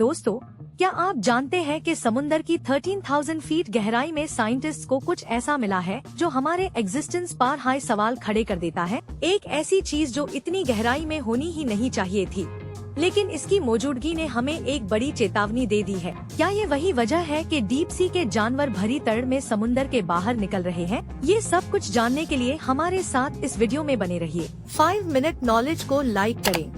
दोस्तों, क्या आप जानते हैं कि समुंदर की 13,000 फीट गहराई में साइंटिस्ट्स को कुछ ऐसा मिला है जो हमारे एग्जिस्टेंस पर हाई सवाल खड़े कर देता है। एक ऐसी चीज जो इतनी गहराई में होनी ही नहीं चाहिए थी, लेकिन इसकी मौजूदगी ने हमें एक बड़ी चेतावनी दे दी है। क्या ये वही वजह है कि डीप सी के जानवर भरी तड़ में समुंदर के बाहर निकल रहे हैं? ये सब कुछ जानने के लिए हमारे साथ इस वीडियो में बने रहिए। 5 मिनट नॉलेज को लाइक करें,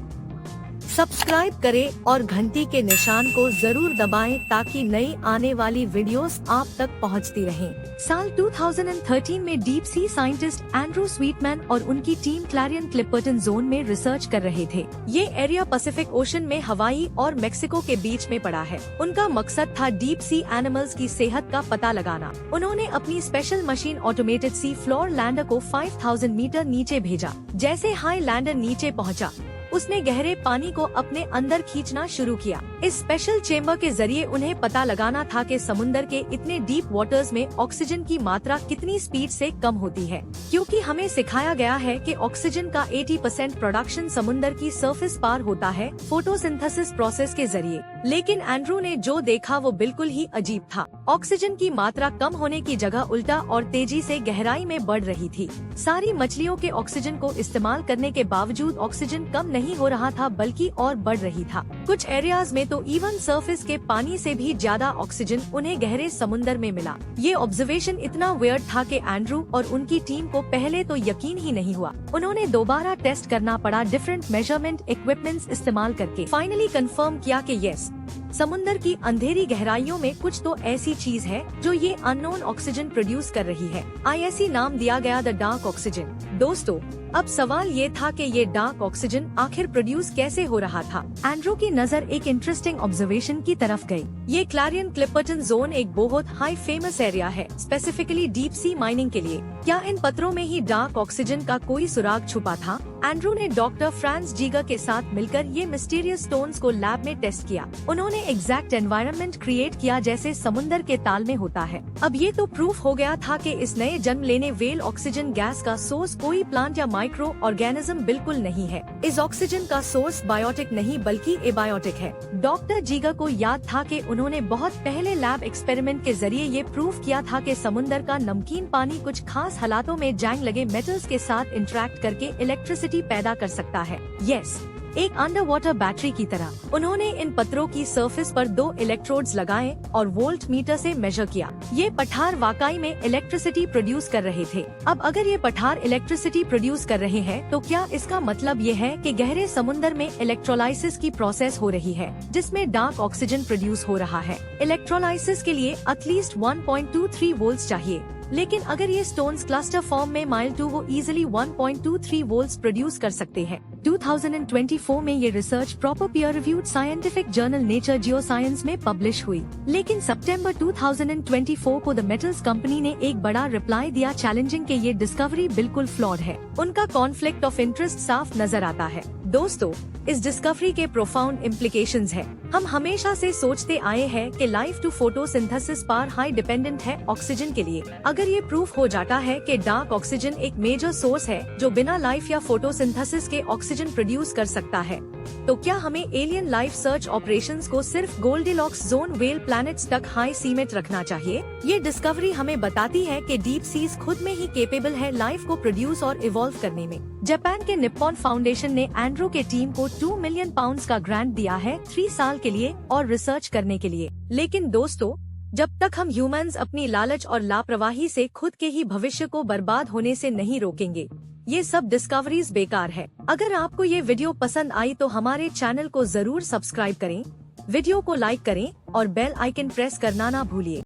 सब्सक्राइब करें और घंटी के निशान को जरूर दबाएं ताकि नई आने वाली वीडियोस आप तक पहुंचती रहें। साल 2013 में डीप सी साइंटिस्ट एंड्रू स्वीटमैन और उनकी टीम क्लैरियन क्लिपर्टन जोन में रिसर्च कर रहे थे। ये एरिया पैसिफिक ओशन में हवाई और मेक्सिको के बीच में पड़ा है। उनका मकसद था डीप सी एनिमल्स की सेहत का पता लगाना। उन्होंने अपनी special machine automated sea floor lander को 5000 मीटर नीचे भेजा। जैसे हाई लैंडर नीचे पहुंचा, उसने गहरे पानी को अपने अंदर खींचना शुरू किया। इस स्पेशल चेम्बर के जरिए उन्हें पता लगाना था कि समुंदर के इतने डीप वाटर्स में ऑक्सीजन की मात्रा कितनी स्पीड से कम होती है, क्योंकि हमें सिखाया गया है कि ऑक्सीजन का 80% प्रोडक्शन समुंदर की सरफेस पार होता है फोटोसिंथेसिस प्रोसेस के जरिए। लेकिन एंड्रू ने जो देखा वो बिल्कुल ही अजीब था। ऑक्सीजन की मात्रा कम होने की जगह उल्टा और तेजी से गहराई में बढ़ रही थी। सारी मछलियों के ऑक्सीजन को इस्तेमाल करने के बावजूद ऑक्सीजन कम नहीं हो रहा था, बल्कि और बढ़ रही था। कुछ एरियाज में तो इवन सरफेस के पानी से भी ज्यादा ऑक्सीजन उन्हें गहरे समुंदर में मिला। ये ऑब्जर्वेशन इतना वियर्ड था कि एंड्रू और उनकी टीम को पहले तो यकीन ही नहीं हुआ। उन्होंने दोबारा टेस्ट करना पड़ा, डिफरेंट मेजरमेंट इक्विपमेंट्स इस्तेमाल करके। फाइनली कंफर्म किया कि यस, समुंदर की अंधेरी गहराइयों में कुछ तो ऐसी चीज है जो ये अननोन ऑक्सीजन प्रोड्यूस कर रही है। ISE नाम दिया गया द डार्क ऑक्सीजन। दोस्तों, अब सवाल ये था कि ये डार्क ऑक्सीजन आखिर प्रोड्यूस कैसे हो रहा था। एंड्रू की नजर एक इंटरेस्टिंग ऑब्जर्वेशन की तरफ गई। ये क्लैरियन क्लिपर्टन जोन एक बहुत हाई फेमस एरिया है, स्पेसिफिकली डीप सी माइनिंग के लिए। क्या इन पत्थरों में ही डार्क ऑक्सीजन का कोई सुराग छुपा था? एंड्रू ने डॉक्टर फ्रांस जीगर के साथ मिलकर ये मिस्टीरियस स्टोन्स को लैब में टेस्ट किया। उन्होंने एग्जैक्ट एनवायरनमेंट क्रिएट किया जैसे समुंदर के ताल में होता है। अब ये तो प्रूफ हो गया था कि इस नए जन्म लेने वेल ऑक्सीजन गैस का सोर्स कोई प्लांट या माइक्रो ऑर्गेनिज्म बिल्कुल नहीं है। इस ऑक्सीजन का सोर्स बायोटिक नहीं बल्कि एबायोटिक है। डॉक्टर जीगर को याद था कि उन्होंने बहुत पहले लैब एक्सपेरिमेंट के जरिए ये प्रूफ किया था कि समुंदर का नमकीन पानी कुछ खास हालातों में जंग लगे मेटल्स के साथ इंटरेक्ट करके इलेक्ट्रिसिटी पैदा कर सकता है। यस, एक अंडर वाटर बैटरी की तरह। उन्होंने इन पत्थरों की सरफेस पर 2 इलेक्ट्रोड्स लगाए और वोल्ट मीटर से मेजर किया। ये पठार वाकई में इलेक्ट्रिसिटी प्रोड्यूस कर रहे थे। अब अगर ये पठार इलेक्ट्रिसिटी प्रोड्यूस कर रहे हैं, तो क्या इसका मतलब ये है कि गहरे समुंदर में इलेक्ट्रोलाइसिस की प्रोसेस हो रही है, जिसमें डार्क ऑक्सीजन प्रोड्यूस हो रहा है। इलेक्ट्रोलाइसिस के लिए एटलीस्ट 1.23 वोल्ट चाहिए, लेकिन अगर ये स्टोन्स क्लस्टर फॉर्म में माइल 2 वो इजिली 1.23 वोल्ट्स प्रोड्यूस कर सकते हैं। 2024 में ये research proper peer reviewed scientific journal nature geoscience में पब्लिश हुई। लेकिन सितंबर 2024 को द मेटल्स कंपनी ने एक बड़ा रिप्लाई दिया, चैलेंजिंग कि ये डिस्कवरी बिल्कुल फ्लॉड है। उनका कॉन्फ्लिक्ट ऑफ इंटरेस्ट साफ नजर आता है। दोस्तों, इस डिस्कवरी के प्रोफाउंड इम्प्लीकेशंस है। हम हमेशा से सोचते आए हैं कि लाइफ टू फोटोसिंथेसिस पर हाई डिपेंडेंट है ऑक्सीजन के लिए। अगर ये प्रूफ हो जाता है कि डार्क ऑक्सीजन एक मेजर सोर्स है जो बिना लाइफ या फोटोसिंथेसिस के ऑक्सीजन प्रोड्यूस कर सकता है, तो क्या हमें एलियन लाइफ सर्च ऑपरेशंस को सिर्फ गोल्डीलॉक्स जोन वेल प्लैनेट्स तक हाई सीमित रखना चाहिए? ये डिस्कवरी हमें बताती है कि डीप सीज खुद में ही केपेबल है लाइफ को प्रोड्यूस और इवॉल्व करने में। जापान के निप्पॉन फाउंडेशन ने एंड्रू के टीम को 2 मिलियन पाउंड्स का ग्रांट दिया है 3 साल के लिए और रिसर्च करने के लिए। लेकिन दोस्तों, जब तक हम ह्यूमंस अपनी लालच और लापरवाही से खुद के ही भविष्य को बर्बाद होने से नहीं रोकेंगे, ये सब डिस्कवरीज बेकार है। अगर आपको ये वीडियो पसंद आई तो हमारे चैनल को जरूर सब्सक्राइब करें, वीडियो को लाइक करें और बेल आइकन प्रेस करना ना भूलिए।